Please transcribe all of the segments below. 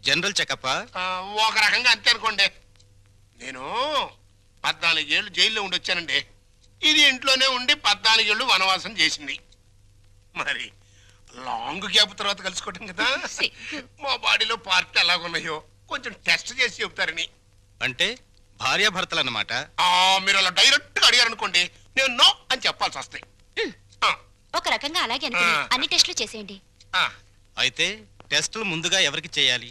General checkup ఒక రకంగా అంతే అనుకోండి. నేను 14 ఏళ్ళు జైల్లో ఉండి వచ్చానండి. ఇది ఇంట్లోనే ఉండి 14 ఏళ్ళు వనవాసం చేసింది. మరి లాంగ్ గ్యాప్ తర్వాత కలుసుకోవటం కదా. మా బాడీలో పార్ట్ ఎలాగున్నాయో కొంచెం టెస్ట్ చేసి చెప్తారని. అంటే భార్యాభర్తలు అన్నమాట. మీరు అలా డైరెక్ట్ గా అడిగారు అనుకోండి, నేను నో అని చెప్పాల్సి వస్తాయి. ఒక రకంగా అలాగే అన్ని టెస్టులు చేసేయండి. అయితే టెస్టులు ముందుగా ఎవరికి చేయాలి?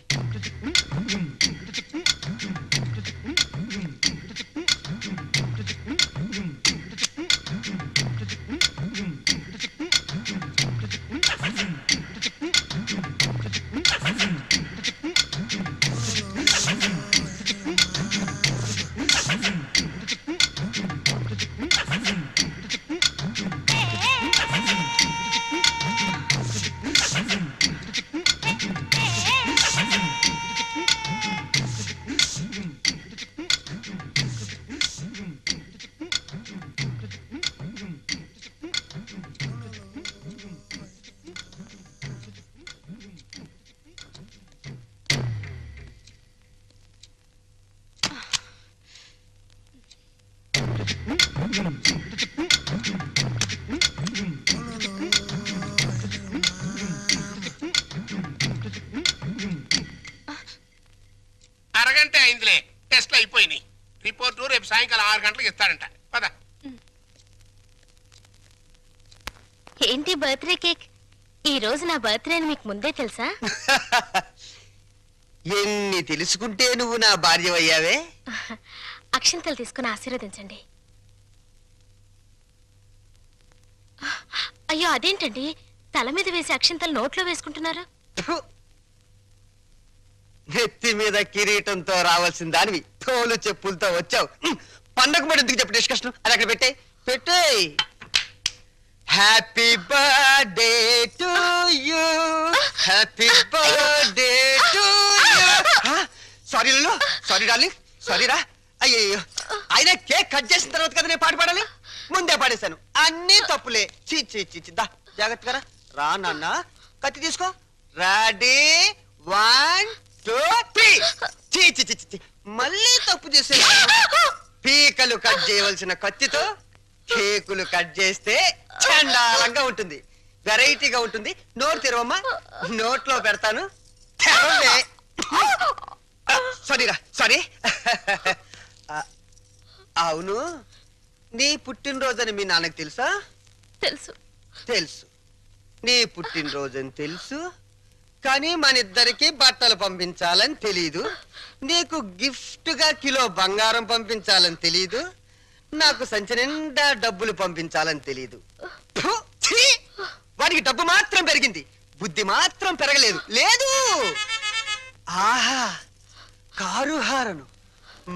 అరగంట అయిందిలే, టెస్ట్లు అయిపోయినాయి. రిపోర్టు రేపు సాయంకాలం 6 గంటలకు ఇస్తాడంట. పద. ఏంటి బర్త్డే కేక్? ఈ రోజు నా బర్త్డే అని మీకు ముందే తెలుసా? ఎన్ని తెలుసుకుంటే నువ్వు నా భార్యవయ్యావే. అక్షంతలు తీసుకుని ఆశీర్వదించండి. అయ్యో అదేంటండి, తల మీద వేసి అక్షంతలు నోట్లో వేసుకుంటున్నారు? నెత్తి మీద కిరీటంతో రావాల్సిన దానివి తోలు చెప్పులతో వచ్చావు. పండగ పడి ఎందుకు చెప్పు డిస్కషన్, అది అక్కడ పెట్టే. Happy birthday to you, happy birthday to you. Sorry లలో, సారీ డార్లింగ్, సారీ రా. అయ్యో, ఆయన కేక్ కట్ చేసిన తర్వాత కదా నేను పాట పాడాలి, ముందే పాడేశాను. అన్ని తప్పులే. దా జాగ్రత్తగా రా నాన్న. కత్తి తీసుకో. రెడీ 1 2 3. మళ్ళీ తప్పు చేసే. పీకలు కట్ చేయవలసిన కత్తితో కేకులు కట్ చేస్తే చండాలంగా ఉంటుంది, వెరైటీగా ఉంటుంది. నోరు తెరవమ్మా, నోట్లో పెడతాను. సారీరా, సారీ. అవును, నీ పుట్టినరోజని మీ నాన్నకు తెలుసా? తెలుసు. తెలుసు, నీ పుట్టినరోజని తెలుసు. కానీ మన ఇద్దరికి బట్టలు పంపించాలని తెలీదు. నీకు గిఫ్ట్ గా కిలో బంగారం పంపించాలని తెలీదు. నాకు సంచి నిండా డబ్బులు పంపించాలని తెలీదు. వాడికి డబ్బు మాత్రం పెరిగింది, బుద్ధి మాత్రం పెరగలేదు. లేదు. ఆహా, కారు హారను,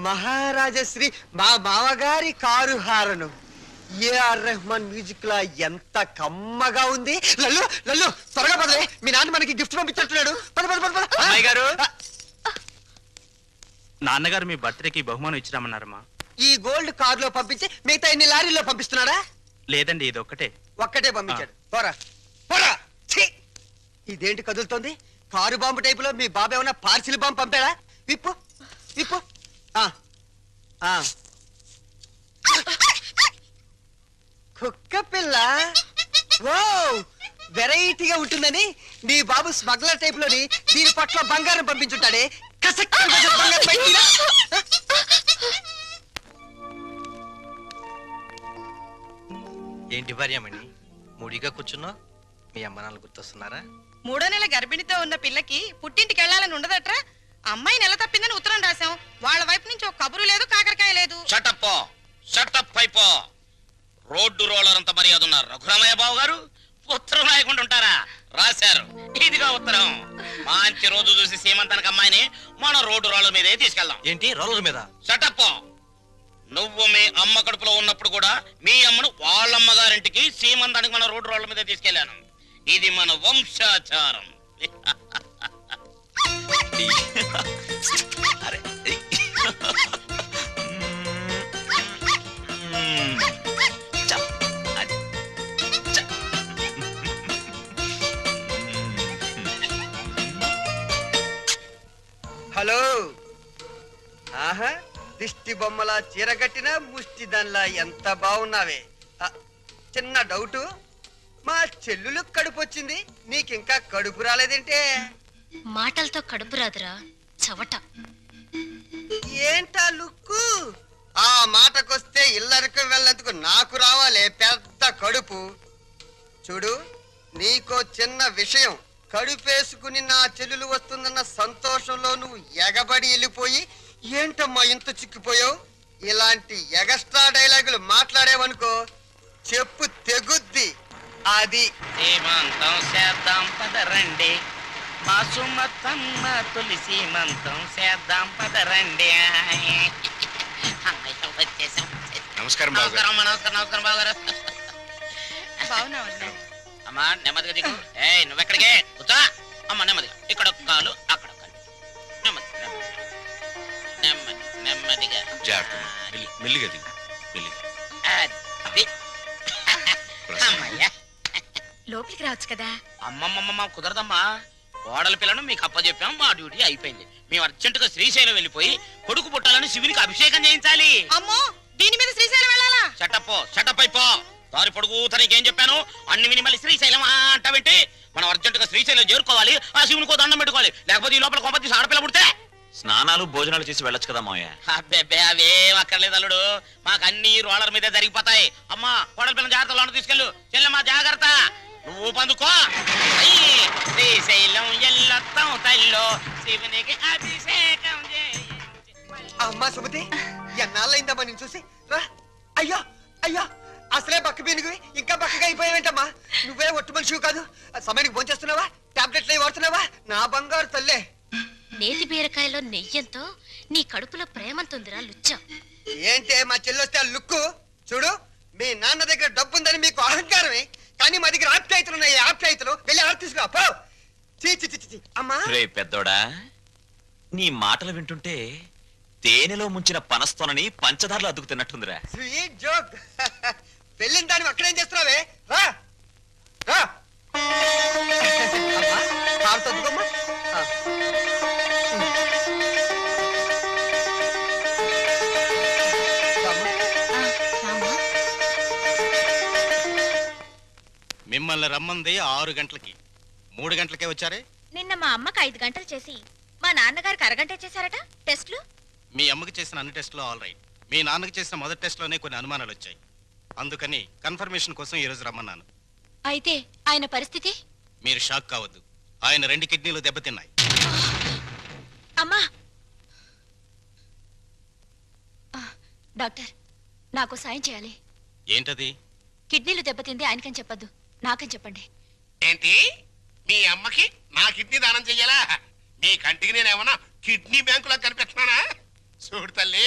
మహారాజశ్రీ మా మామగారి car horn. A R Rahman music లా ఎంత కమ్మగా ఉంది. లల్లు లల్లు త్వరగా పదలే, మీ నాన్న మనకి గిఫ్ట్ పంపించట్లేడు. పద పద పద. అమ్మాయి గారు, నాన్నగారు మీ బర్త్డేకి బహుమానం ఇచ్చిరామన్నారమ్మా. ఈ గోల్డ్ కార్ లో పంపించి మిగతా ఎన్ని లారీల్లో పంపిస్తున్నాడా? లేదండి, ఇది ఒక్కటే పంపించాడు. పోరా పోరా. ఇదేంటి కదులుతోంది? కారు బాంబు టైపులో మీ బాబు ఏమన్నా పార్సిల్ బాంబు పంపాడా? విప్పు విప్పు. కుక్క పిల్ల. ఓ, వెరైటీగా ఉంటుందని నీ బాబు స్మగ్లర్ టైప్ లోని దీని పట్ల బంగారం పంపించుంటాడే. బంగారం బయటిరా. ఏంటి భార్యమణి ముడిగా కూర్చున్నా? మీ అమ్మ నాన్న గుర్తొస్తున్నారా? 3వ నెల గర్భిణితో ఉన్న పిల్లకి పుట్టింటికి వెళ్ళాలని ఉండదట్రా. అమ్మాయి నెల తప్పిందని ఉత్తరం రాశాం. వాళ్ళ వైపు నుంచి ఒక కబురు లేదు, కాకరకాయ లేదు. షటప్ అయిపో. రోడ్డు రోలర్ అంత మర్యాద ఉన్నారు రఘురామయ్య బాబు గారు. ఉత్తరం రాయకుండా ఉంటారా? రాశారు. ఇదిగా ఉత్తరం. మంచి రోజు చూసి సీమంతానికి అమ్మాయిని మనం రోడ్డు రోలర్ మీదే తీసుకెళ్దాం. ఏంటి రోలర్ మీద? షటప్. నువ్వు మీ అమ్మ కడుపులో ఉన్నప్పుడు కూడా మీ అమ్మను వాళ్ళమ్మగారింటికి సీమంతానికి మన రోడ్డు రోలర్ మీద తీసుకెళ్లాను. ఇది మన వంశాచారం. అరే హలో. ఆహా, దిష్టి బొమ్మలా చీరగట్టిన ముష్టి దానిలా ఎంత బాగున్నావే. చిన్న డౌటు, మా చెల్లులు కడుపు వచ్చింది, నీకింకా కడుపు రాలేదేంటే? మాటలతో కడుపు రాదురా చవట. ఏంటా లుక్కు? ఆ మాటకొస్తే ఇల్లరికి వెళ్ళేందుకు నాకు రావాలే పెద్ద కడుపు. చూడు, నీకో చిన్న విషయం. కడుపేసుకుని నా చెల్లెలు వస్తుందన్న సంతోషంలో నువ్వు ఎగబడి వెళ్ళిపోయి ఏంటమ్మా ఇంత చిక్కిపోయావు? ఇలాంటి ఎగస్ట్రా డైలాగులు మాట్లాడేవనుకో చెప్పు తెగుద్ది. అది సీమంతం చేద్దాం పదరండి, మా సుమతమ్మ తొలి సీమంతం చేద్దాం పదరండి. అమ్మయ్య, వచ్చేసాం. నమస్కారం నమస్కారం అమ్మా, నమస్కారం నమస్కారం బావగారు. బాగున్నావు అమ్మా నెమ్మదిగా దిగు. ఏయ్ నువ్వెక్కడికే కూర్చో. అమ్మ నెమ్మదిగా, ఇక్కడ ఒక కాలు అక్కడ ఒక కాలు. నెమ్మది నెమ్మది నెమ్మది నెమ్మదిగా. మెల్లిగా దిగు, మెల్లిగా. అది. అమ్మయ్యా. లోపలికి రావచ్చు కదా. అమ్మమ్మమ్మ కుదరదమ్మా. కోడల పిల్లను మీకు అప్పచెప్పాం, మా డ్యూటీ అయిపోయింది. మేము అర్జెంటుగా శ్రీశైలం వెళ్ళిపోయి కొడుకు పుట్టాలని శివునికి అభిషేకం చేయించాలి. అమ్మో, దీని మీద శ్రీశైలం వెళ్ళాలా? షటప్ అయిపో. దారి పొడుగు తనకేం చెప్పాను అన్ని విని మళ్ళీ శ్రీశైలం అంటావేంటి? మనం అర్జెంటుగా శ్రీశైలం చేరుకోవాలి, ఆ శివునికో దండం పెట్టుకోవాలి. లేకపోతే ఈ లోపల కొంపతి ఆడపిల్ల పుడితే స్నానాలు భోజనాలు చేసి వెళ్ళొచ్చు కదా మావయ్య. అబ్బే అవేం అక్కర్లేదు అల్లుడు, మాకు అన్ని రోలర్ మీదే జరిగిపోతాయి. అమ్మా కోడల పిల్లల జాగ్రత్త లోన తీసుకెళ్ళు. చెల్లెమ్మా జాగ్రత్త, నువ్వు పందుకో. శ్రీశైలం ఎల్లొత్తం తల్లో శివునికి అభిషేకం అమ్మా సుమతి, ఎన్నాళ్ళైందమ్మా నేను చూసి. రా. అయ్యో అయ్యో, అసలే బక్క పీనుగువి ఇంకా బక్కగా అయిపోయావేంటమ్మా? నువ్వే ఒట్టు మనిషివి కాదు. సమయానికి భోంచేస్తున్నావా? టాబ్లెట్లు అవి వాడుతున్నావా? నా బంగారు తల్లే. నేతి బీరకాయలో నెయ్యంతో నీ కడుపులో ప్రేమంతుందిరా లుచ్చ. ఏంటే మా చెల్లొస్తే ఆ లుక్కు? చూడు, మీ నాన్న దగ్గర డబ్బుందని మీకు అహంకారమే, కానీ మా దగ్గర ఆప్యాయతలు ఉన్నాయి. ఆప్యాయతలు వెళ్ళి ఆడ తీసుకురా పో. చీ చీ చీ చీ. అమ్మా రే పెద్దోడా, నీ మాటలు వింటుంటే తేనెలో ముంచిన పనస్తోనని పంచదారలు అద్దుకు తిన్నట్టుందిరా. Sweet joke. వెళ్ళిన దాన్ని అక్కడేం చేస్తున్నావే? రా రా. అమ్మా, కారు తద్దుకోమ్మా. మిమ్మల్ని రమ్మంది 6 గంటలకి, 3 గంటలకే వచ్చారే. నిన్న మా అమ్మకి 5 గంటలు చేసి మా నాన్నగారికి అరగంట చేశారట టెస్ట్లు. మీ అమ్మకి చేసిన అన్ని టెస్టులు ఆల్ రైట్. మీ నాన్నకి చేసిన మొదటి టెస్ట్లోనే కొన్ని అనుమానాలు వచ్చాయి. అందుకని కన్ఫర్మేషన్ కోసం ఈ రోజు రమ్మన్నాను. అయితే ఆయన పరిస్థితి? మీరు షాక్ కావద్దు, ఆయన 2 కిడ్నీలు దెబ్బతిన్నాయి. అమ్మా డాక్టర్, నాకు సాయం చేయాలి. ఏంటది? కిడ్నీలు దెబ్బతింది ఆయనకని చెప్పొద్దు, నాకని చెప్పండి. ఏంటి, మీ అమ్మకి నా కిడ్నీ దానం చెయ్యాలా? మీ కంటికి నేనేమన్నా కిడ్నీ బ్యాంకులా కనిపిస్తున్నానా? చూడు తల్లి,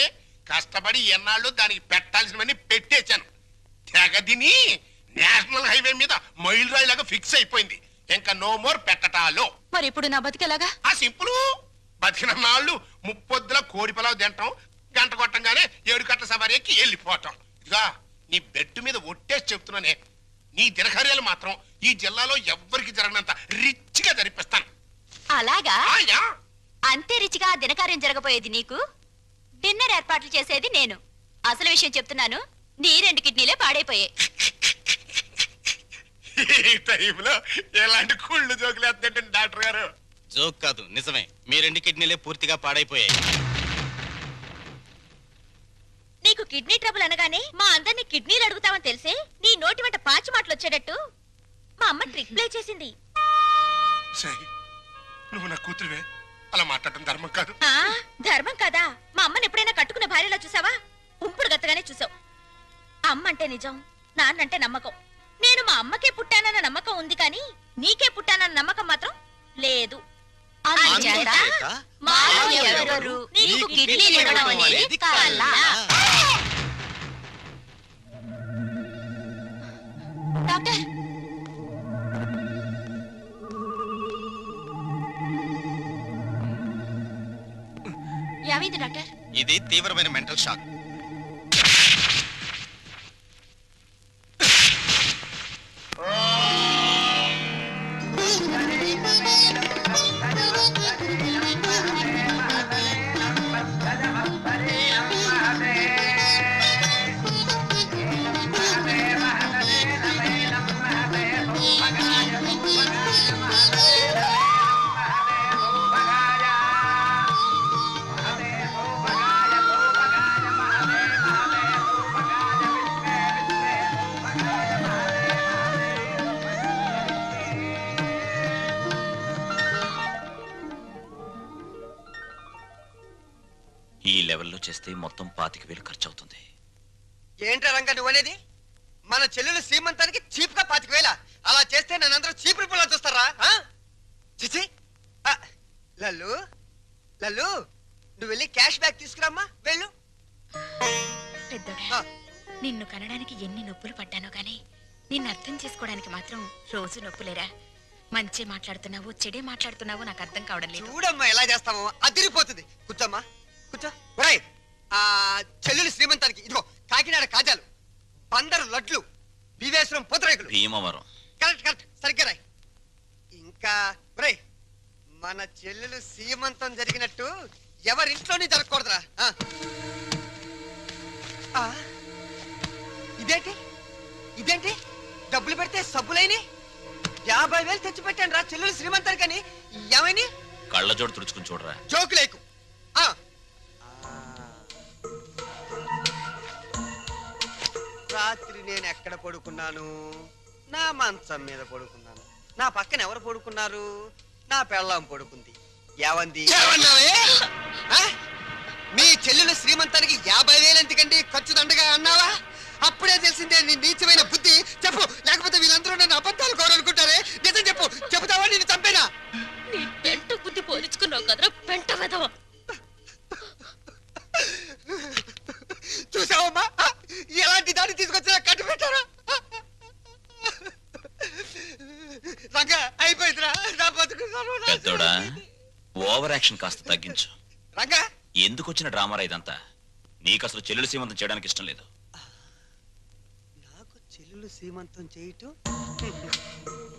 కష్టపడి ఎన్నాళ్ళు దానికి పెట్టాల్సినవన్నీ పెట్టేశాను. తెగదిని నేషనల్ హైవే మీద మైల్ రాయిలాగా ఫిక్స్ అయిపోయింది. ఇంకా నో మోర్ పెట్టటాలు. మరి ఇప్పుడు నా బతికేలాగా? ఆ సింపుల్. బతికిన నాళ్ళు ముప్పొద్దుల కోడి పొలావు తింటాం, గంట కొట్టంగానే 7 గంటల సవారీ ఎక్కి వెళ్ళిపోవటం. ఇదిగా నీ బెడ్ మీద ఒట్టేసి చెప్తున్నానే, నీ దినకార్యాలు మాత్రం ఈ జిల్లాలో ఎవ్వరికి జరగనంత రిచ్గా జరిపిస్తాను. అలాగా? ఆయా. అంతే రిచిగా ఆ దినకార్యం జరగబోయేది నీకు, డిన్నర్ ఏర్పాట్లు చేసేది నేను. అసలు విషయం చెప్తున్నాను, నీ 2 కిడ్నీలే పాడైపోయాయి. ఈ టైంలో ఎలాంటి కుళ్ళు జోకులు వేస్తుంటే డాక్టర్ గారు? జోక్ కాదు, నిజమే. మీ 2 కిడ్నీలే పూర్తిగా పాడైపోయాయి. నీకు కిడ్నీ ట్రబుల్ అనగానే మా అందరినీ కిడ్నీలు అడుగుతామని తెలిసే నీ నోటి వెంట పాచి మాటలు వచ్చేటట్టు మా అమ్మ ట్రిక్ ప్లే చేసింది. సై, నువ్వు నా కూతురువే, అలా మాట్లాడటం ధర్మం కాదు. ధర్మం కదా? మా అమ్మని ఎప్పుడైనా కట్టుకున్న భార్యలా చూసావా? ఉంపుడు గత్తగానే చూసావు. అమ్మ అంటే నిజం, నాన్నంటే నమ్మకం. నేను మా అమ్మకే పుట్టానన్న నమ్మకం ఉంది, కానీ నీకే పుట్టానన్న నమ్మకం మాత్రం లేదు. అందుచేత మాలో ఎవరెవరు నీకు కిడ్నీలు ఇవ్వడం అనేది కల. డాక్టర్, ఏమైంది డాక్టర్? ఇది తీవ్రమైన మెంటల్ షాక్. ఈ లెవెల్లో చేస్తే మొత్తం 25,000 ఖర్చు అవుతుంది. ఏంట్రా రంగా నువ్వు అనేది? మన చెల్లెలు శ్రీమంతానికి చీప్ గా 25,000 అలా చేస్తే నన్నందరూ చీప్ రిపోర్ట్ చూస్తారా? చిచి లల్లు లల్లు నువ్వు వెళ్ళి క్యాష్ బ్యాక్ తీసుకురామ్మా వెళ్ళు. పెద్దోడా, నిన్ను కనడానికి ఎన్ని నొప్పులు పడ్డానో గాని నిన్ను అర్థం చేసుకోవడానికి మాత్రం రోజు నొప్పులేరా. మంచి మాట్లాడుతున్నావు చెడే మాట్లాడుతున్నావు నాకు అర్థం కావడం లేదు. చూడమ్మా ఎలా చేస్తామో అదిరిపోతుంది. కూర్చోమ్మా కూర్చో. ఒరేయ్ చెల్లెలు శ్రీమంతానికి ఇదిగో కాకినాడ కాజాలు, బందరు లడ్లు, బీవేశ్వరం పూతరేకులు. భీమవరం. కరెక్ట్ కరెక్ట్ సరిగ్గా రాయ్. ఇంకా ఒరేయ్ మన చెల్లెలు శ్రీమంతం జరిగినట్టు ఎవరింట్లోనే జరగకూడదురా. ఇదేంటి ఇదేంటి డబ్బులు పెడితే సబ్బులైని 50,000 తెచ్చి పెట్టాను రా చెల్లెలు శ్రీమంతానికని. ఏమైనా కళ్ళజోడు తుడుచుకుని చూడరా. జోకు లేకు. రాత్రి నేను ఎక్కడ పడుకున్నాను? నా మంచం మీద పడుకున్నాను. నా పక్కన ఎవరు పడుకున్నారు? నా పెళ్ళాం పడుకుంది. ఏవంది? మీ చెల్లెలు శ్రీమంతానికి 50,000 ఎందుకండి ఖర్చు దండగా అన్నావా? అప్పుడే తెలిసిందే నీ నీచమైన బుద్ధి. చెప్పు, లేకపోతే వీళ్ళందరూ నన్ను అబద్ధాలు కోరనుకుంటారే. నిజం చెప్పు. చెబుతావా నేను చంపేనా? నీ పెంట బుద్ధి పోల్చుకున్నావు కదరా పెంట వెధవ. చూసావమ్మా ఎలాంటి దాన్ని తీసుకొచ్చినా కట్టు పెట్టారా? రంగా అయిపోయిందిరా నా బతుకు. పెద్దోడా ఓవర్ యాక్షన్ కాస్త తగ్గించు. రంగా ఎందుకు వచ్చిన డ్రామారా ఇదంతా? నీకు అసలు చెల్లెలు సీమంతం చేయడానికి ఇష్టం లేదు. నాకు చెల్లెలు సీమంతం చేయటం?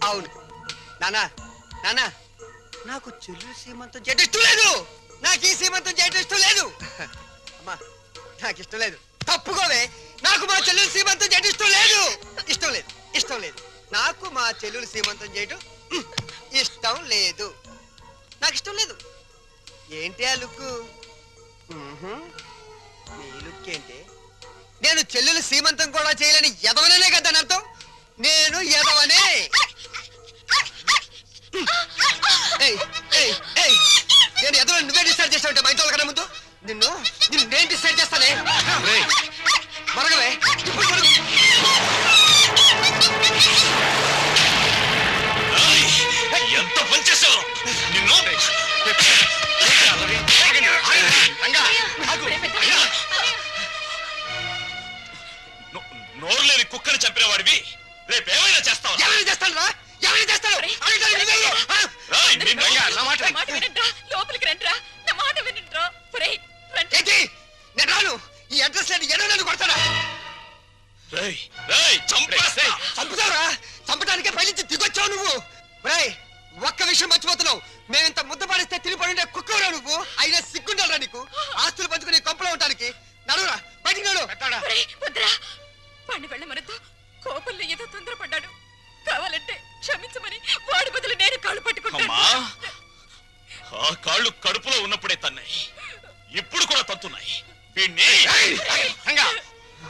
అవును నానా నానా నాకు చెల్లెలు సీమంతం చేయటం ఇష్టం లేదు. నాకు ఈ సీమంతం చేయటం ఇష్టం లేదు. అమ్మా నాకు ఇష్టం లేదు. తప్పుకోవే. నాకు మా చెల్లెలు సీమంతం చేయటం ఇష్టం లేదు. ఇష్టం లేదు ఇష్టం లేదు. నాకు మా చెల్లెలు సీమంతం చేయటం ఇష్టం లేదు. నాకు ఇష్టం లేదు. ఏంటి ఆ లుక్? నీ లుక్ ఏంటి? నేను చెల్లెలు సీమంతం కూడా చేయలేని ఎదవననే కదా అని అర్థం. నేను ఎదవనే. నేను ఎదవని నువ్వే డిసైడ్ చేస్తావంటే మా ఇంట్లో కన్నా ముందు నిన్ను నేను డిసైడ్ చేస్తానే. మరగవే ఇప్పుడు మరుగు. ఎంత పనిచేసావు నిన్ను. నోరు లేని కుక్కని చంపిన వాడివి రేపేమైనా చేస్తావు. ఎవరైనా చేస్తాను రా. ఎవరైనా చేస్తాను. లోపలికి రండిరా. నా మాట వినండిరా. ఏంటి నేను రాను. ఈ అడ్రస్ లేని ఎన్నో నన్ను కొడతాడా? చంపుతావురా. చంపడానికే పైనుంచి దిగొచ్చావు నువ్వు. ఒక్క విషయం మర్చిపోతున్నావు. మేమింత ముద్ద పడిస్తే తిరిగిపడి కుక్కవరా నువ్వు. అయినా సిగ్గుండాలరా నీకు. ఆస్తులు పంచుకుని కొంపలో ఉండడానికి. నడురా బయటికి నడు. వాడిని వెళ్ళమనద్దు. కోపంలో ఏదో తొందరపడ్డాడు. కావాలంటే క్షమించమని వాడి బదులు నేను కాళ్ళు పట్టుకుంటాను. ఆ కాళ్ళు కడుపులో ఉన్నప్పుడే తన్నాయి, ఇప్పుడు కూడా తంతున్నాయి. వీణ్ణి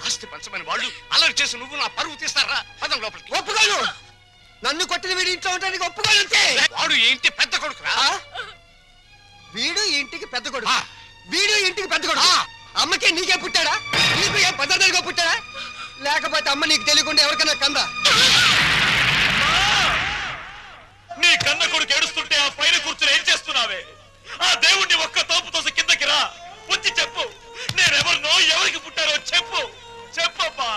ఆస్తి పంచమని వాళ్ళు అలర్ట్ చేసి నువ్వు నా పరువు తీస్తారా? పదం లోపలికి. ఒప్పుకోను. నన్ను కొట్టిన వీడి ఇంట్లో ఉండడానికి ఒప్పుకోను. అంతే. వాడు ఏంటి పెద్ద కొడుకురా? వీడు ఇంటికి పెద్ద కొడుకు. వీడు ఇంటికి పెద్ద కొడుకు. అమ్మకే నీకే పుట్టాడా? నీకు ఏ పద్ధతిగా పుట్టాడా? లేకపోతే అమ్మ నీకు తెలియకుండా ఎవరికైనా కందా? నీ కన్న కొడుకు ఏడుస్తుంటే ఆ పైన కూర్చుని ఏం చేస్తున్నావే? ఆ దేవుణ్ణి ఒక్క తోపు తోసి కిందకి రా. వచ్చి చెప్పు, నేనెవరినో ఎవరికి పుట్టారో చెప్పు. చెప్పమ్మా.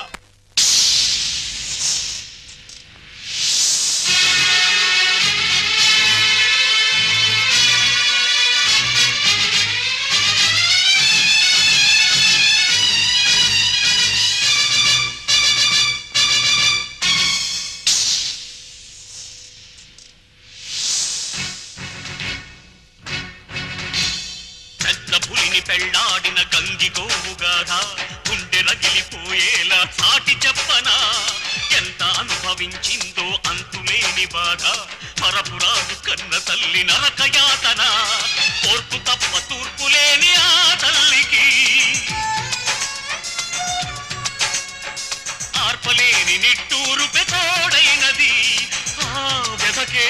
పెళ్లాడిన గంగి గోవుగాథ గుండె రగిలిపోయేలా సాటి చెప్పనా? ఎంత అనుభవించిందో అంతులేని బాధ. పరపురాజు కన్న తల్లి నరకయాతన. ఓర్పు తప్ప తూర్పు లేని ఆ తల్లికి ఆర్పలేని నిట్టూరు పెతోడైనది. ఆ వెదకే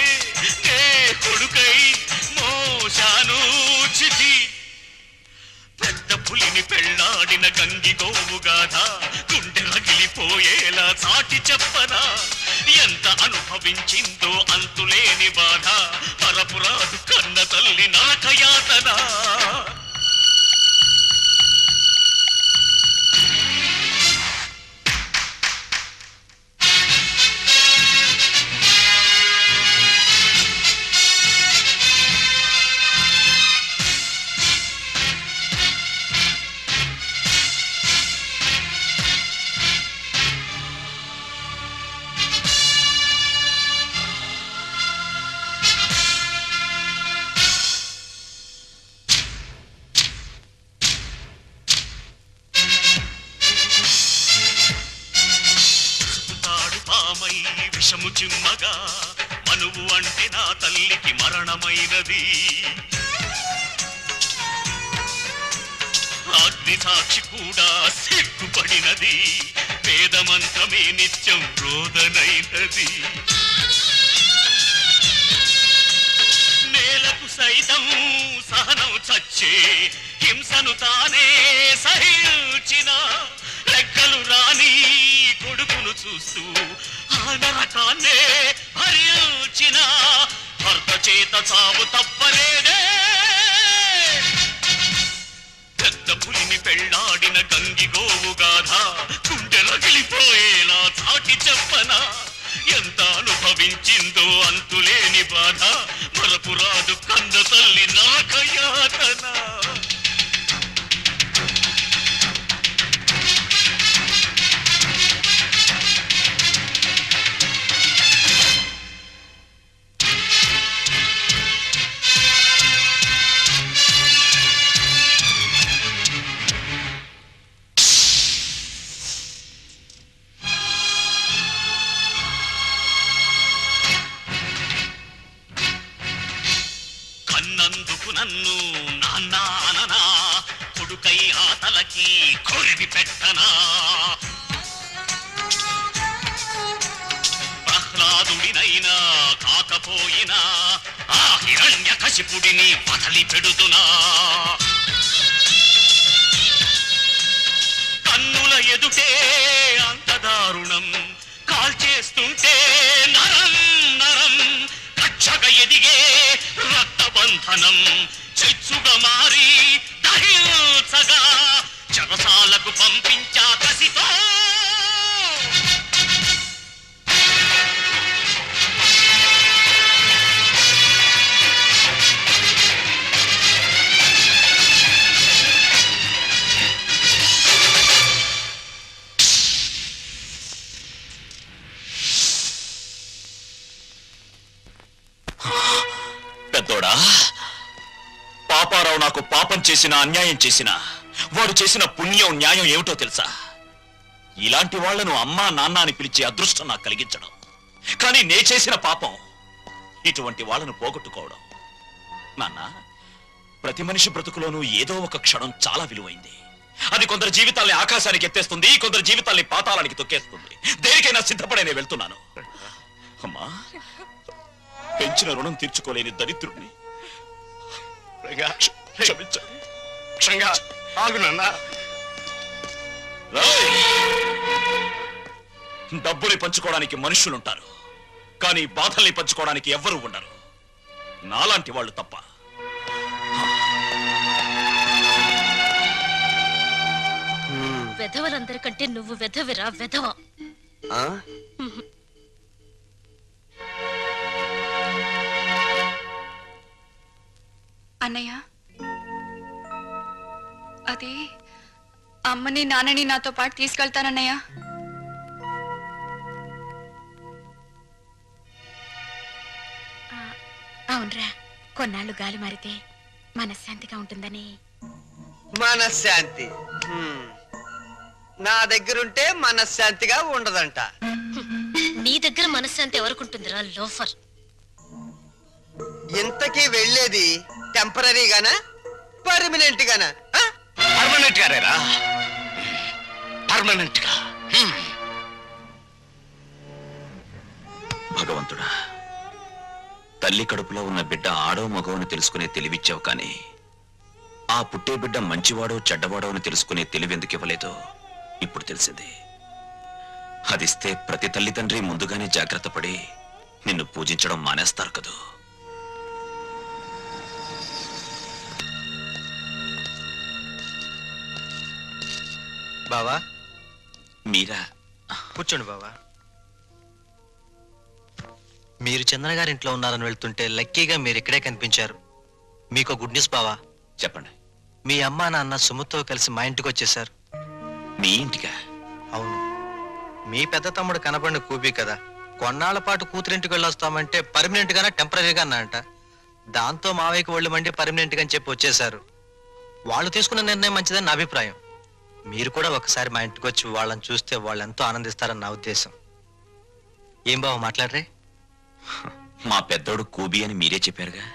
నే కొడుకై మోశాను చిటి. పెద్ద గంగి గోవు గాథ గుండె రగిలిపోయేలా చాటి చెప్పనా ఎంత అనుభవించిందో అంతులేని బాధ పరపురాదు కన్న తల్లి నరకయాతన విషము చిమ్మగా మనువు అంటే నా తల్లికి మరణమైనది అగ్ని సాక్షి కూడా సిగ్గుపడినది వేదమంత్రమే నిత్యం రోదనైనది నేలకు సైతం సహనం చచ్చే హింసను తానే సహించిన రెక్కలు రాని కొడుకును చూస్తూ ఆ నరకాన్నే భరించిన భర్త చేత చావు తప్పలేదే పెద్ద పులిని పెళ్లాడిన గంగి గోవు గాథ గుండె రగిలిపోయేలా చాటి చెప్పనా ఎంత అనుభవించిందో అంతులేని బాధ మరపురాదు కంద తల్లి నరకయాతన నన్ను నాన్నా కొడుకై ఆతలకి కొరివి పెట్టనా ప్రహ్లాదుడినైనా కాకపోయినా ఆ హిరణ్య కశిపుడిని వదలి పెడుతున్నా కన్నుల ఎదుటే అంత దారుణం కాల్చేస్తుంటే నరం నరం కక్షగా ఎదిగే రక్తబంధనం చిచ్చుగా మారి దహించగా చెరసాలకు పంపించా కసితో పెద్దోడా పాపారావు నాకు పాపం చేసినా అన్యాయం చేసినా వాడు చేసిన పుణ్యం న్యాయం ఏమిటో తెలుసా ఇలాంటి వాళ్లను అమ్మా నాన్న అని పిలిచే అదృష్టం నాకు కలిగించడం కానీ నే చేసిన పాపం ఇటువంటి వాళ్ళను పోగొట్టుకోవడం నాన్న ప్రతి మనిషి బ్రతుకులోనూ ఏదో ఒక క్షణం చాలా విలువైంది అది కొందరు జీవితాల్ని ఆకాశానికి ఎత్తేస్తుంది కొందరు జీవితాల్ని పాతాళానికి తొక్కేస్తుంది దేనికైనా సిద్ధపడే నేను వెళ్తున్నాను అమ్మా పెంచిన రుణం తీర్చుకోలేని దరిద్రుడిని డబ్బుని పంచుకోవడానికి మనుషులుంటారు కానీ బాధల్ని పంచుకోవడానికి ఎవ్వరూ ఉండరు నాలాంటి వాళ్ళు తప్ప వెధవలందరికంటే నువ్వు వెధవిరా వెధవ అన్నయ్య అది అమ్మని నాన్నని నాతో పాటు తీసుకెళ్తానన్నయ్య అవునరా కొన్నాళ్ళు గాలి మారితే మనశ్శాంతిగా ఉంటుందని మనశ్శాంతి నా దగ్గరుంటే మనశ్శాంతిగా ఉండదంట నీ దగ్గర మనశ్శాంతి ఎవరుకుంటుందిరా లోఫర్ ఇంతకీ వెళ్ళేది టెంపరీగానా పర్మనెంట్ గానా పర్మనెంట్ గారేరా పర్మనెంట్ గా భగవంతుడా తల్లి కడుపులో ఉన్న బిడ్డ ఆడో మగోని తెలుసుకునే తెలివిచ్చావు కానీ ఆ పుట్టే బిడ్డ మంచివాడో చెడ్డవాడో అని తెలుసుకునే తెలివెందుకు ఇవ్వలేదో ఇప్పుడు తెలిసింది. అదిస్తే ప్రతి తల్లిదండ్రి ముందుగానే జాగ్రత్త పడి నిన్ను పూజించడం మానేస్తారు కదూ. బావా మీరా? కూర్చోండి బావా. మీరు చంద్ర గారింట్లో ఉన్నారని వెళ్తుంటే లక్కీగా మీరు ఇక్కడే కనిపించారు. మీకు గుడ్ న్యూస్ బావా. చెప్పండి. మీ అమ్మా నాన్న సుమతో కలిసి మా ఇంటికి వచ్చేసారు. మీ ఇంటికా? అవును. మీ పెద్ద తమ్ముడు కనపడిన కూపి కదా, కొన్నాళ్ల పాటు కూతురింటికి వెళ్ళొస్తామంటే పర్మనెంట్ గానా టెంపరీగా అన్నారంట. దాంతో మావయ్యకి ఒళ్ళు మండి పర్మనెంట్ గా అని చెప్పి వచ్చేసారు. వాళ్ళు తీసుకున్న నిర్ణయం మంచిదని నా అభిప్రాయం. మీరు కూడా ఒకసారి మా ఇంటికి వచ్చి వాళ్ళని చూస్తే వాళ్ళు ఎంతో ఆనందిస్తారని నా ఉద్దేశం. ఏం బావ మాట్లాడరే? మా పెద్దోడు కూబి అని మీరే చెప్పారుగా.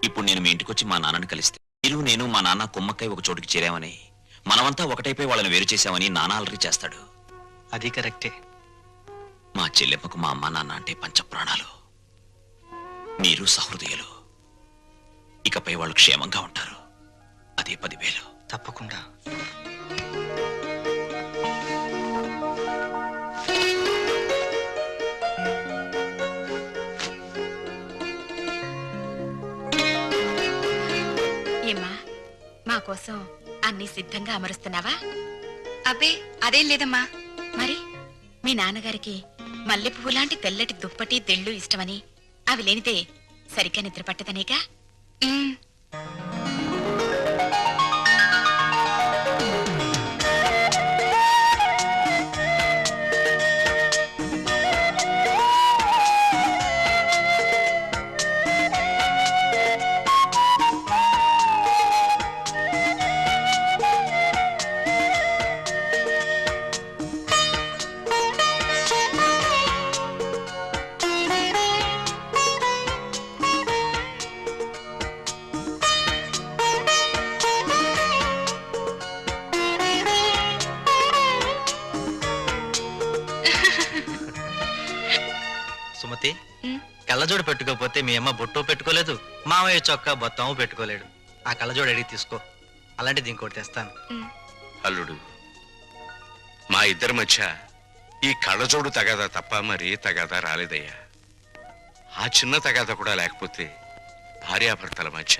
ఇప్పుడు నేను మీ ఇంటికి వచ్చి మా నాన్నని కలిస్తే మీరు నేను మా నాన్న కుమ్మక్కై ఒక చోటుకి చేరామని, మనమంతా ఒకటైపోయి వాళ్ళని వేరు చేశామని నాన్న అలరి చేస్తాడు. అది కరెక్టే. మా చెల్లెమ్మకు మా అమ్మ నాన్న అంటే పంచప్రాణాలు. మీరు సహృదయులు. ఇకపై వాళ్ళు క్షేమంగా ఉంటారు. అదే 10,000. తప్పకుండా. ఏమ్మా, మా కోసం అన్ని సిద్ధంగా అమరుస్తున్నావా? అబ్బే అదేం లేదమ్మా. మరి మీ నాన్నగారికి మల్లె పువ్వు లాంటి తెల్లటి దుప్పటి తెళ్ళు ఇష్టమని, అవి లేనిదే సరిగ్గా నిద్ర పట్టదనేగా. ఉమ్, సుమతి, ఉమ్. కళ్ళజోడు పెట్టుకోకపోతే మీ అమ్మ బొట్టు పెట్టుకోలేదు, మామయ్య చొక్కా బొత్తము పెట్టుకోలేడు. ఆ కళ్ళజోడు అడిగి తీసుకో, అలాంటిది ఇంకోటి తెస్తాను. అల్లుడు, మా ఇద్దరి మధ్య ఈ కళ్ళజోడు తగాదా తప్ప మరీ తగాదా రాలేదయ్యా. ఆ చిన్న తగాదా కూడా లేకపోతే భార్యాభర్తల మధ్య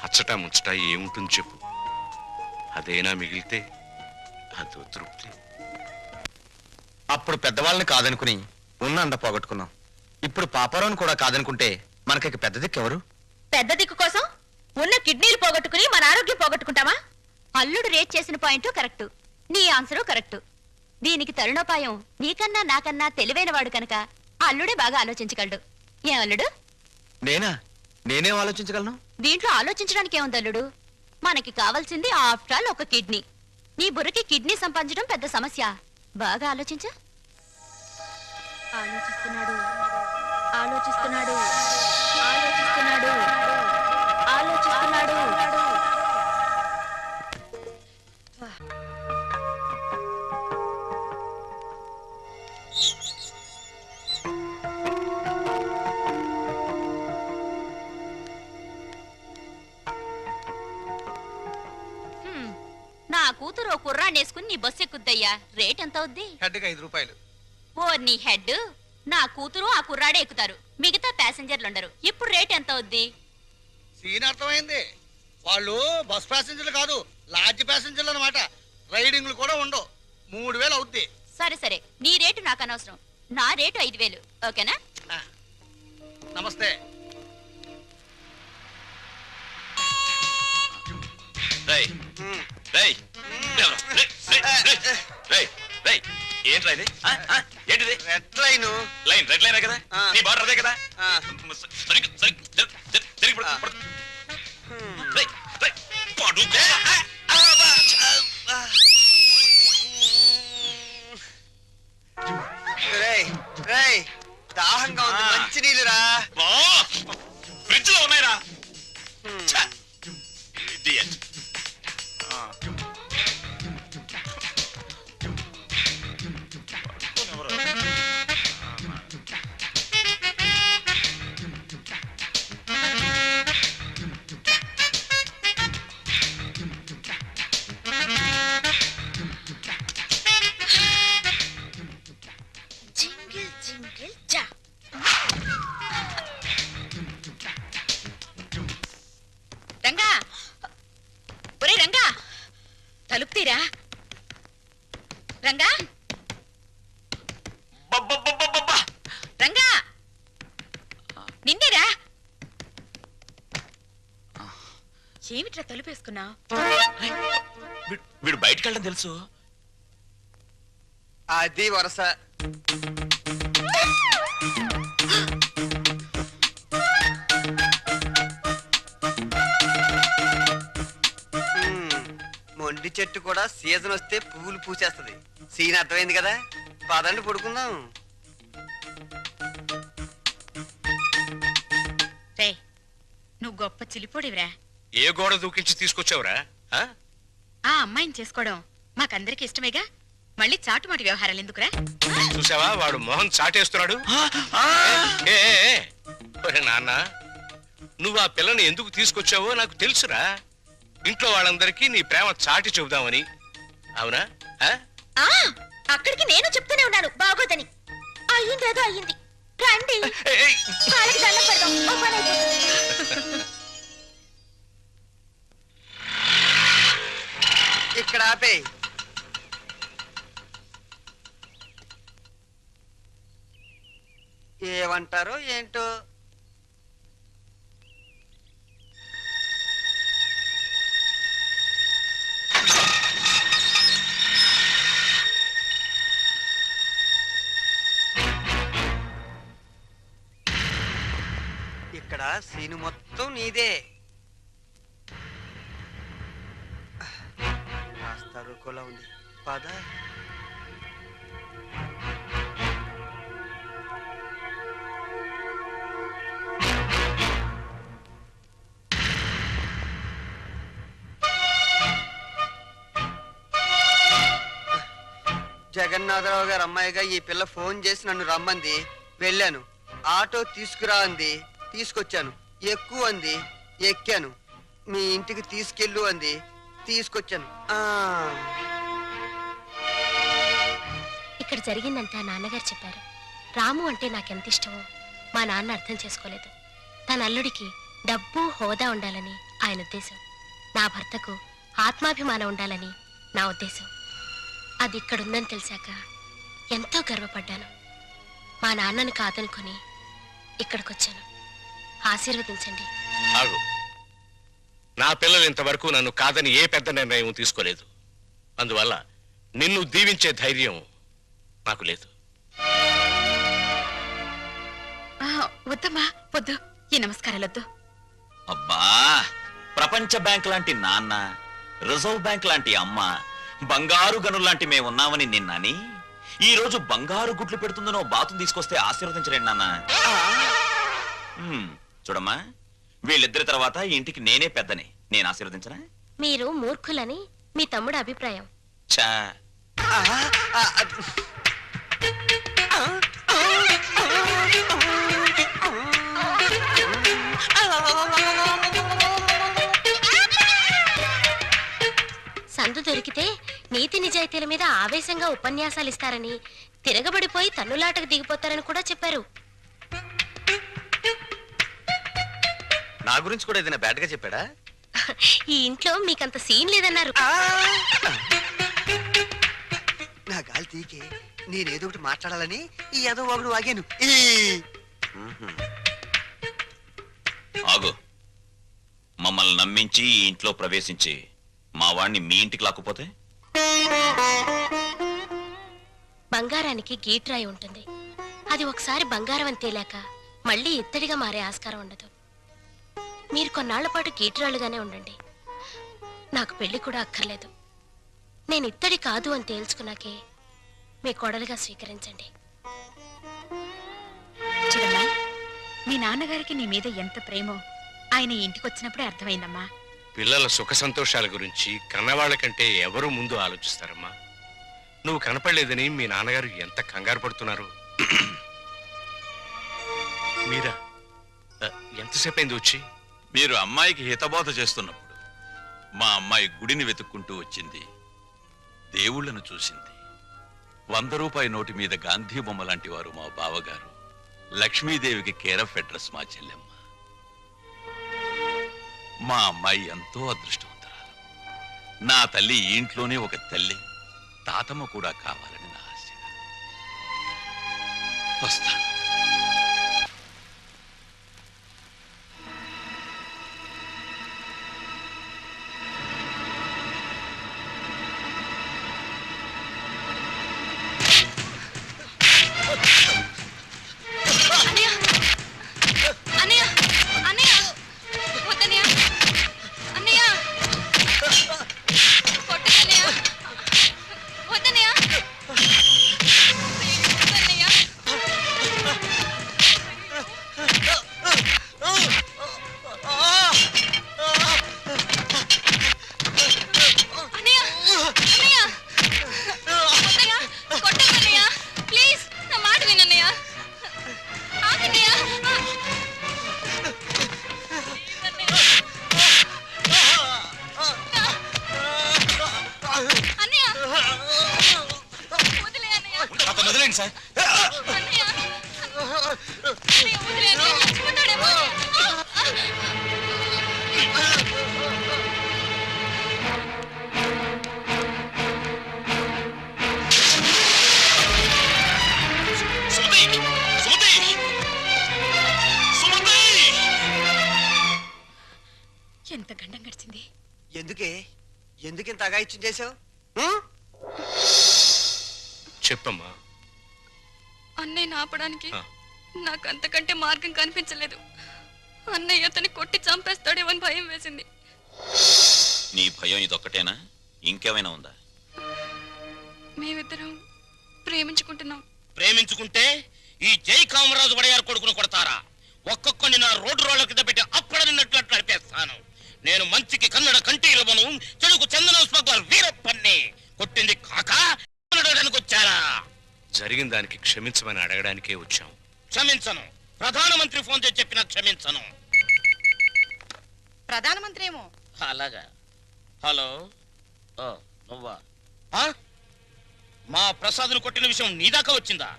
అచ్చటా ముచ్చట ఏముంటుంది చెప్పు. అదేనా మిగిలితే అదో తృప్తి. అప్పుడు పెద్దవాళ్ళని కాదనుకుని ఉన్న అండ పోగొట్టుకున్నాం. ఇప్పుడు పాపారావుని కూడా కాదనుకుంటే మనకి పెద్ద దిక్కు ఎవరు? పెద్ద దిక్కు కోసం ఉన్న కిడ్నీలు పోగొట్టుకుని మన ఆరోగ్యం పోగొట్టుకుంటామా? అల్లుడు రేట్ చేసిన పాయింట్ కరెక్ట్, నీ ఆన్సరు కరెక్ట్. దీనికి తరుణోపాయం నీకన్నా నాకన్నా తెలివైన వాడు కనుక అల్లుడే బాగా ఆలోచించగలడు. ఏం అల్లుడు? నేనేం ఆలోచించగలను? దీంట్లో ఆలోచించడానికి ఏముంది అల్లుడు? మనకి కావాల్సింది ఆఫ్టర్ ఆల్ ఒక కిడ్నీ. నీ బుర్రకి కిడ్నీ సంపాదించడం పెద్ద సమస్య. బాగా ఆలోచించు. ఆలోచిస్తున్నాడు ఆలోచిస్తున్నాడు ఆలోచిస్తున్నాడు ఆలోచిస్తున్నాడు. నా కూతురు ఓ కుర్రాన్నేసుకుని నీ బస్సు ఎక్కుద్దయ్యా. రేట్ ఎంత అవుద్ది? హెడ్కి 5 రూపాయలు. ఓ నీ హెడ్, నా కూతురు ఆ కుర్రాడే ఎక్కుతారు, మిగతా ప్యాసింజర్లు ఉండరు. ఇప్పుడు రేట్ ఎంత అవుద్ది? సీన్ అర్థమైంది. వాళ్ళు బస్ ప్యాసింజర్లు కాదు, లాడ్జ్ ప్యాసింజర్లు అన్నమాట. రైడింగ్లు కూడా ఉండవు. 3000 అవుద్ది. సరే సరే, నీ రేటు నాకు అనవసరం. నా రేటు 5000. ఓకేనా? నమస్తే. ఏంట్రా ఇది? ఏంటిది? Red line. రెడ్ లైన్ కదా? నీ బార్డర్ అదే కదా? దాహంగా ఉంది, మంచి నీళ్ళురా. ఫ్రిడ్జ్ లో ఉన్నాయిరా. నిన్నేరా రంగా రంగా నిన్నేరా ఏమిట్రా తలుపేసుకున్నా వీడు బయటకు వెళ్ళడం తెలుసు. అది వరస. మొండి చెట్టు కూడా సీజన్ వస్తే పువ్వులు పూసేస్తది. సీన్ అర్థమైంది కదా, పదండి పడుకుందాం. రే నువ్వు గొప్ప చిలిపోడివిరా. ఏ గోడ దూకించి తీసుకొచ్చావురా? ఆ అమ్మాయిని చేసుకోవడం మాకందరికి ఇష్టమేగా, మళ్ళీ చాటుమాటి వ్యవహారాలు ఎందుకురా? చూసావా వాడు మొహం చాటేస్తున్నాడు. ఏ, ఏ, ఏ, ఒరే నాన్న, నువ్వు ఆ పిల్లని ఎందుకు తీసుకొచ్చావో నాకు తెలుసురా. ఇంట్లో వాళ్ళందరికీ నీ ప్రేమ చాటి చెబుదామని. అవునా? అక్కడికి నేను చెప్తూనే ఉన్నాను బాగోదని. అయ్యిందేదో అయ్యింది, రండి కాళ్ళకి దండం పెడదాం, ఓ పని అయిపోతుంది. ఇక్కడ ఆపే. ఏమంటారో ఏంటో. ఇక్కడ సీను మొత్తం నీదే. కాస్త రుకోలా ఉంది, పద. జగన్నాథరావు గారు అమ్మాయిగా ఈ పిల్ల ఫోన్ చేసి నన్ను రమ్మంది. వెళ్ళాను. ఆటో తీసుకురా అంది, తీసుకొచ్చాను. ఎక్కువ అంది, ఎక్కాను. మీ ఇంటికి తీసుకెళ్ళు అంది, తీసుకొచ్చాను. ఇక్కడ జరిగిందంతా నాన్నగారు చెప్పారు. రాము అంటే నాకెంత ఇష్టమో మా నాన్న అర్థం చేసుకోలేదు. తన అల్లుడికి డబ్బు హోదా ఉండాలని ఆయన ఉద్దేశం. నా భర్తకు ఆత్మాభిమానం ఉండాలని నా ఉద్దేశం. అది ఇక్కడుందని తెలిసాక ఎంతో గర్వపడ్డాను. మా నాన్నను కాదనుకొని ఇక్కడికొచ్చాను. ఆశీర్వదించండి. ఆగు. నా పిల్లలు ఇంతవరకు నన్ను కాదని ఏ పెద్ద నిర్ణయం తీసుకోలేదు. అందువల్ల నిన్ను దీవించే ధైర్యం నాకు లేదు. వద్దమ్మా, వద్దు. ఈ నమస్కారాలొద్దు. అబ్బా, ప్రపంచ బ్యాంక్ లాంటి నాన్న, రిజర్వ్ బ్యాంక్ లాంటి అమ్మ, బంగారు గనుల్లాంటి మేమున్నామని నిన్నని ఈ రోజు బంగారు గుడ్లు పెడుతుందనో బాతును తీసుకొస్తే ఆశీర్వదించలేండి నాన్న. చూడమ్మా, వీళ్ళిద్దరి తర్వాత ఇంటికి నేనే పెద్దని. నేను ఆశీర్వదించనా? మీరు మూర్ఖులని మీ తమ్ముడు అభిప్రాయం. చా సందు దొరికితే నీతి నిజాయితీల మీద ఆవేశంగా ఉపన్యాసాలు ఇస్తారని, తిరగబడిపోయి తన్నులాటకు దిగిపోతారని కూడా చెప్పారు. నా గురించి కూడా ఏదైనా బ్యాడ్ గా చెప్పాడా? ఈ ఇంట్లో మీకంత సీన్ లేదన్నారు. నా గాలి తీకే నేనేదో ఒకటి మాట్లాడాలని ఈ ఏదో ఒకడు వాగాను. ఆగు. మమ్మల్ని నమ్మించి ఈ ఇంట్లో ప్రవేశించి మా వాణ్ణి మీ ఇంటికి లాక్కుపోతే? బంగారానికి గీట్రాయి ఉంటుంది. అది ఒకసారి బంగారం అని తేలాక మళ్ళీ ఇత్తడిగా మారే ఆస్కారం ఉండదు. మీరు కొన్నాళ్ల పాటు గీట్రాలుగానే ఉండండి. నాకు పెళ్లి కూడా అక్కర్లేదు. నేను ఇత్తడి కాదు అని తేల్చుకున్నాకే మీ కోడలుగా స్వీకరించండి. చూడమ్మా, మీ నాన్నగారికి నీ మీద ఎంత ప్రేమో ఆయన ఇంటికి వచ్చినప్పుడే అర్థమైందమ్మా. పిల్లల సుఖ సంతోషాల గురించి కన్నవాళ్ల కంటే ఎవరు ముందు ఆలోచిస్తారమ్మా. నువ్వు కనపడలేదని మీ నాన్నగారు ఎంత కంగారు పడుతున్నారు. మీరా ఎంతసేపు అయింది వచ్చి? మీరు అమ్మాయికి హితబోధ చేస్తున్నప్పుడు మా అమ్మాయి గుడిని వెతుక్కుంటూ వచ్చింది. దేవుళ్లను చూసింది. 100 రూపాయి నోటి మీద గాంధీ బొమ్మ లాంటి వారు మా బావగారు. లక్ష్మీదేవికి కేర్ ఆఫ్ అడ్రస్ మా చెల్లెమ్మ. మా అమ్మాయి ఎంతో అదృష్టవంతురాలు. నా తల్లి ఈ ఇంట్లోనే ఒక తల్లి, తాతమ్మ కూడా కావాలని నా ఆశ. వస్తాను. అన్నయ్య అన్నయ్య అన్నయ్య వద్దన్నయ్య అన్నయ్య కొట్టన్నయ్య వద్దన్నయ్య వద్దన్నయ్య అన్నయ్య అన్నయ్య వద్దన్నయ్య కొట్టన్నయ్య ప్లీజ్ నా మాట వినన్నయ్య ఆగన్నయ్య అన్నయ్య వదిలే అన్నయ్య అతను వదిలేండి సార్. అన్నయ్య అన్నయ్య వదిలే అన్నయ్య చచ్చిపోతాడేమో సుమతి! సుమతి! సుమతి! ఎంత గండం గడిచింది. ఎందుకింత అగాయిత్యం చేసావు? చెప్పమ్మా. అన్నయ్యని ఆపడానికి ఆ. నాకు అంతకంటే మార్గం కనిపించలేదు. అన్నయ్య అతన్ని కొట్టి చంపేస్తాడేమో అని భయం వేసింది. నీ భయం ఇదొక్కటేనా? ఇంకేమైనా ఉందా? మేమిద్దరం ప్రేమించుకుంటున్నాం. ప్రేమించుకుంటే ఈ జై కామరాజు వడయారు కొడుకును కొడతారా? ఒక్కొక్కని నా రోడ్డు రోడ్ల కింద పెట్టి అప్పుడన్నట్లు నడిపేస్తాను. నేను మంచికి కన్నడ కంటీలవను, చెడుకు చందనం స్మగ్లర్ వీరప్పన్ని. కొట్టింది కాక అనడానికి వచ్చారా? జరిగిన దానికి క్షమించమని అడగడానికే వచ్చాం. క్షమించను. ప్రధానమంత్రి ఫోన్ చేసి చెప్పినా క్షమించను. ప్రధానమంత్రి ఏమో. అలాగా. హలో. ఓ, నువ్వా? ఆ? మా ప్రసాద్ను కొట్టిన విషయం నీ దాకా వచ్చిందా?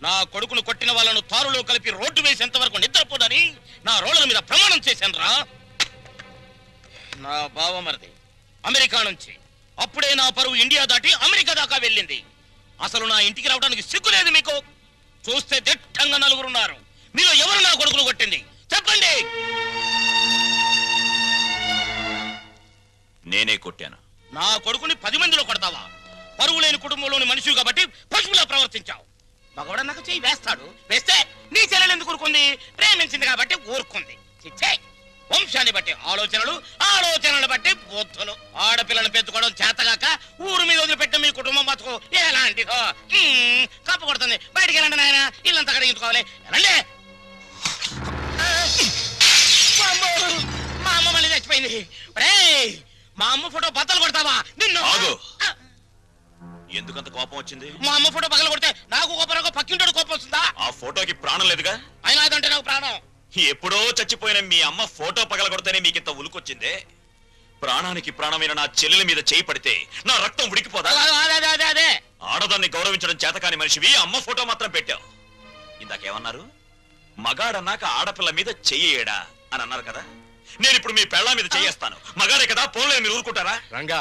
నా కొడుకును కొట్టిన వాళ్ళను తారులో కలిపి రోడ్డు వేసేంత వరకు నిద్రపోదని నా రోడ్ల మీద ప్రమాణం చేశాను రా. నా బావమరిది అమెరికా నుంచి అప్పుడే నా పరువు ఇండియా దాటి అమెరికా దాకా వెళ్ళింది. అసలు నా ఇంటికి రావడానికి సిగ్గులేదు మీకు? చూస్తే దిట్టంగా నలుగురున్నారు. మీలో ఎవరు నా కొడుకును కొట్టింది చెప్పండి. నేనే కొట్టాను. నా కొడుకుని 10 మందిలో కొడతావా? పరువు లేని కుటుంబంలోని మనిషి కాబట్టి పశువులా ప్రవర్తించావు. మగవాడు నాకు చెయ్యి వేస్తాడు. వేస్తే నీ చెల్లెలు ఎందుకు ఊరుకుంది? ప్రేమించింది కాబట్టి ఊరుకుంది. చిచ్చే. వంశాన్ని బట్టి ఆలోచనలు, ఆలోచనలు బట్టి బుద్ధులు. ఆడపిల్లను పెంచుకోవడం చేతగాక ఊరు మీద వదిలిపెట్టిన మీ కుటుంబం బతుకు ఎలాంటిదో. కప్పు కొడుతుంది. బయటికి వెళ్ళండి నాయన, ఇల్లంతా కడిగించుకోవాలి. వెళ్ళండి. మా అమ్మ మళ్ళీ చచ్చిపోయింది. మా అమ్మ ఫోటో బద్దలు కొడతావా? నిన్ను ఆగు. ఎందుకంత కోపం వచ్చింది? మా అమ్మ ఫోటో పగల కొడితే నాకు కోపం, పక్కింటోడు కోపం వస్తుందా? ఆ ఫోటోకి ప్రాణం లేదుగా. అయినా అదంటే నాకు ప్రాణం. ఎప్పుడో చచ్చిపోయిన మీ అమ్మ ఫోటో పగలగొడితేనే మీకింత ఉలుకొచ్చిందే. ప్రాణానికి ప్రాణమైన నా చెల్లెల మీద చేయి పడితే నా రక్తం ఉడికిపోదా? అదే ఆడదాన్ని గౌరవించడం చేతకాని మనిషివి అమ్మ ఫోటో మాత్రం పెట్టావు. ఇందాకేమన్నారు? మగాడన్నాక ఆడపిల్ల మీద చెయ్యేడా అని అన్నారు కదా. నేను ఇప్పుడు మీ పెళ్ళ మీద చెయ్యేస్తాను. మగాడే కదా, పోన్లే, మీరు ఊరుకుంటారా? రంగా